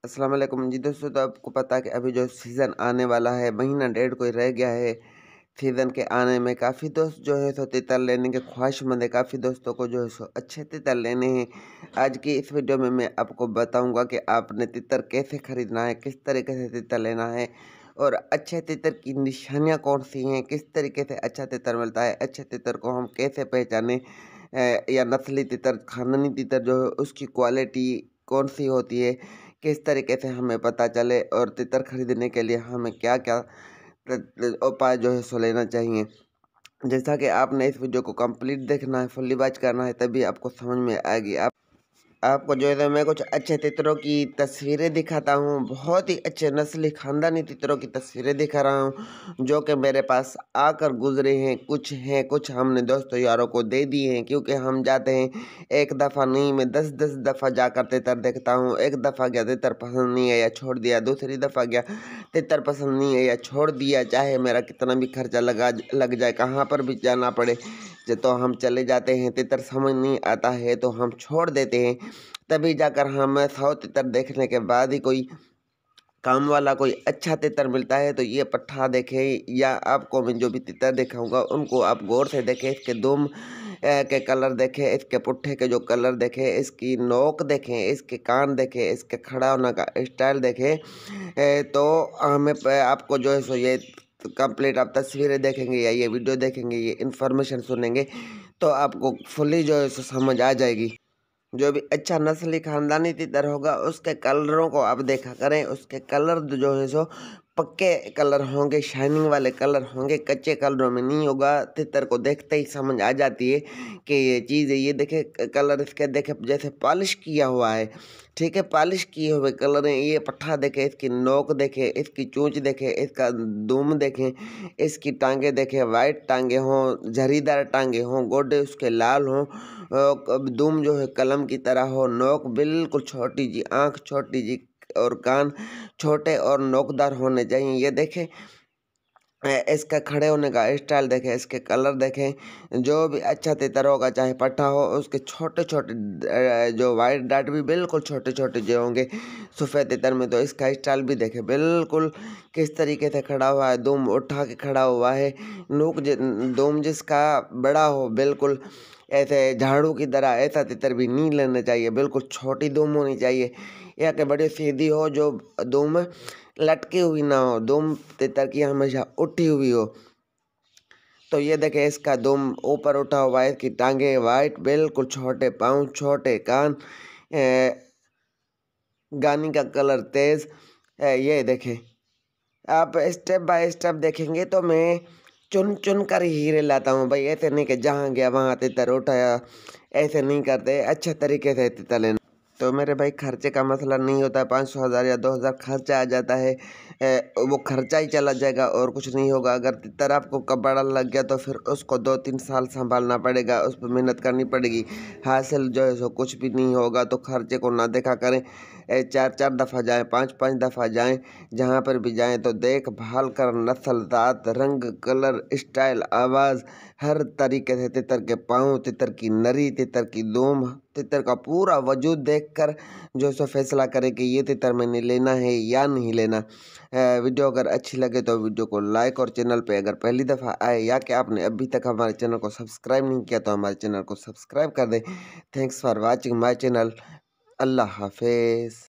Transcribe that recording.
अस्सलाम वालेकुम जी दोस्तों। तो आपको पता है कि अभी जो सीज़न आने वाला है, महीना डेढ़ कोई रह गया है सीज़न के आने में। काफ़ी दोस्त जो है सो तितर लेने के ख्वाहिशमंद है, काफ़ी दोस्तों को जो है सो अच्छे तितर लेने हैं। आज की इस वीडियो में मैं आपको बताऊंगा कि आपने तितर कैसे ख़रीदना है, किस तरीके से तितर लेना है और अच्छे तितर की निशानियाँ कौन सी हैं, किस तरीके से अच्छा तितर मिलता है, अच्छे तितर को हम कैसे पहचानें, या नस्ली तितर, खानदानी तितर जो है उसकी क्वालिटी कौन सी होती है, किस तरीके से हमें पता चले और तितर खरीदने के लिए हमें क्या क्या उपाय जो है सो लेना चाहिए। जैसा कि आपने इस वीडियो को कंप्लीट देखना है, फुल्ली वॉच करना है, तभी आपको समझ में आएगी। आपको जो है तो मैं कुछ अच्छे तितरों की तस्वीरें दिखाता हूँ, बहुत ही अच्छे नस्ली खानदानी तितरों की तस्वीरें दिखा रहा हूँ जो कि मेरे पास आकर गुजरे हैं। कुछ हमने दोस्तों यारों को दे दिए हैं, क्योंकि हम जाते हैं एक दफ़ा नहीं, मैं 10-10 दफ़ा जाकर तितर देखता हूँ। एक दफ़ा गया तितर पसंद नहीं है या छोड़ दिया, दूसरी दफ़ा गया तितर पसंद नहीं है या छोड़ दिया, चाहे मेरा कितना भी खर्चा लग जाए, कहाँ पर भी जाना पड़े, तो हम चले जाते हैं। तितर समझ नहीं आता है तो हम छोड़ देते हैं। तभी जाकर हमें 100 तितर देखने के बाद ही कोई काम वाला, कोई अच्छा तितर मिलता है। तो ये पट्ठा देखें या आपको मैं जो भी तितर दिखाऊंगा उनको आप गौर से देखें, इसके दुम के कलर देखें, इसके पुट्ठे के जो कलर देखें, इसकी नोक देखें, इसके कान देखें, इसके खड़ा होने का स्टाइल देखें। तो हमें आपको जो है सो ये कंप्लीट आप तस्वीरें देखेंगे या ये वीडियो देखेंगे, ये इन्फॉर्मेशन सुनेंगे, तो आपको फुली जो है सो समझ आ जाएगी। जो भी अच्छा नस्ली खानदानी तितर होगा उसके कलरों को आप देखा करें। उसके कलर जो है सो पक्के कलर होंगे, शाइनिंग वाले कलर होंगे, कच्चे कलरों में नहीं होगा। तितर को देखते ही समझ आ जाती है कि ये चीज़ है। ये देखे कलर इसके, देखे जैसे पॉलिश किया हुआ है, ठीक है, पॉलिश किए हुए कलर हैं। ये पट्ठा देखे, इसकी नोक देखे, इसकी चोंच देखे, इसका दुम देखें, इसकी टांगे देखे, वाइट टांगे हों, झरीदार टांगे हों, गोडे उसके लाल हों, दुम जो है कलम की तरह हो, नोक बिल्कुल छोटी जी, आँख छोटी जी और कान छोटे और नोकदार होने चाहिए। ये देखें इसका खड़े होने का स्टाइल देखें, इसके कलर देखें। जो भी अच्छा तितर होगा, चाहे पट्ठा हो, उसके छोटे छोटे जो वाइट डाट भी बिल्कुल छोटे छोटे जो होंगे सफ़ेद तितर में। तो इसका स्टाइल भी देखें बिल्कुल किस तरीके से खड़ा हुआ है, दुम उठा के खड़ा हुआ है। दुम जिसका बड़ा हो, बिल्कुल ऐसे झाड़ू की तरह, ऐसा तितर भी नहीं लेना चाहिए। बिल्कुल छोटी दुम होनी चाहिए या कि बड़ी सीधी हो, जो दुम लटकी हुई ना हो, दुम तितर की हमेशा उठी हुई हो। तो ये देखें इसका दुम ऊपर उठा हुआ है, इसकी टांगे वाइट, बिल्कुल छोटे पाँव, छोटे कान, गानी का कलर तेज। ये देखें, आप स्टेप बाय स्टेप देखेंगे तो मैं चुन चुन कर ही हीरे लाता हूँ भाई। ऐसे नहीं कि जहाँ गया वहाँ तितर उठाया, ऐसे नहीं करते, अच्छे तरीके से तितर लेना। तो मेरे भाई खर्चे का मसला नहीं होता है, 500 हज़ार या 2000 खर्चा आ जाता है, वो खर्चा ही चला जाएगा और कुछ नहीं होगा। अगर तितर आपको कब बड़ा लग गया तो फिर उसको 2-3 साल संभालना पड़ेगा, उस पर मेहनत करनी पड़ेगी, हासिल जो है सो कुछ भी नहीं होगा। तो खर्चे को ना देखा करें, 4-4 दफ़ा जाएँ, 5-5 दफ़ा जाएँ, जहाँ पर भी जाएँ तो देखभाल कर, नस्ल, दाँत, रंग, कलर, स्टाइल, आवाज़, हर तरीके से तितर के पाँव, तितर की नरी, तितर की दुम, तितर का पूरा वजूद देखकर जो सो फैसला करें कि ये तितर मैंने लेना है या नहीं लेना। वीडियो अगर अच्छी लगे तो वीडियो को लाइक, और चैनल पे अगर पहली दफ़ा आए या कि आपने अभी तक हमारे चैनल को सब्सक्राइब नहीं किया तो हमारे चैनल को सब्सक्राइब कर दें। Thanks for watching my channel. अल्लाह हाफिज़।